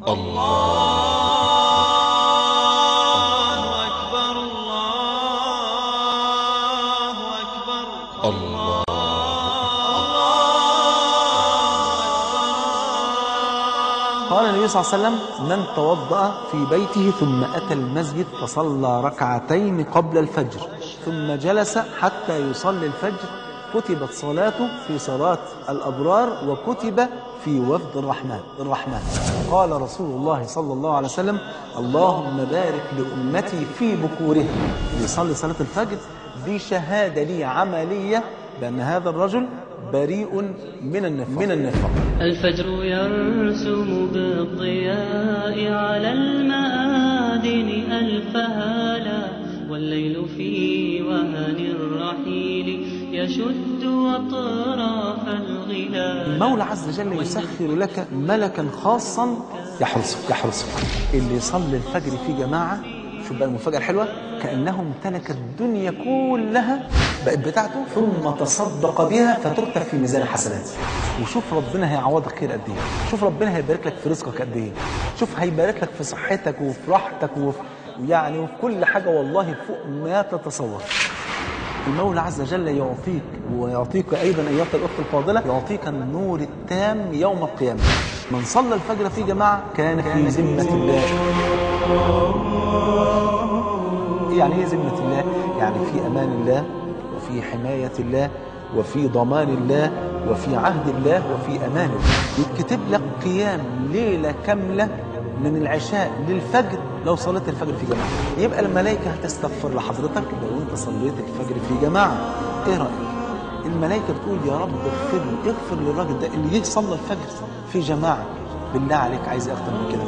الله أكبر الله أكبر الله. قال النبي صلى الله عليه وسلم: من توضأ في بيته ثم أتى المسجد فصلى ركعتين قبل الفجر ثم جلس حتى يصلي الفجر كتبت صلاته في صلاة الأبرار وكتب في وفد الرحمن. قال رسول الله صلى الله عليه وسلم: اللهم بارك لأمتي في بكورها. يصلي صلاة الفجر دي شهادة لي عملية بأن هذا الرجل بريء من النفاق. الفجر يرسم بالضياء على المآذن ألف هالا، والليل في وهن الرحيل يشد أطراف الغلال. المولى عز وجل يسخر لك ملكا خاصا يحرسك. اللي يصلي الفجر في جماعة، شوف بقى المفاجأة الحلوة، كأنه امتلك الدنيا كلها بقت بتاعته ثم تصدق بها فتكتب في ميزان حسنات. وشوف ربنا هيعوضك خير قد ايه، شوف ربنا هيبارك لك في رزقك قد ايه، شوف هيبارك لك في صحتك وفي راحتك وفي كل حاجة والله فوق ما تتصور. المولى عز وجل يعطيك ويعطيك أيضا أيها الأخت الفاضلة، يعطيك النور التام يوم القيامة. من صلى الفجر في جماعة كان في ذمة الله. يعني ايه ذمة الله؟ يعني في أمان الله وفي حماية الله وفي ضمان الله وفي عهد الله وفي أمان الله. يتكتب لك قيام ليلة كاملة من العشاء للفجر لو صليت الفجر في جماعة. يبقى الملائكة هتستغفر لحضرتك لو انت صليت الفجر في جماعة. ايه رأيك؟ الملائكة بتقول يا رب اغفر للراجل ده اللي جه صلى الفجر في جماعة. بالله عليك عايز اكتر من كده؟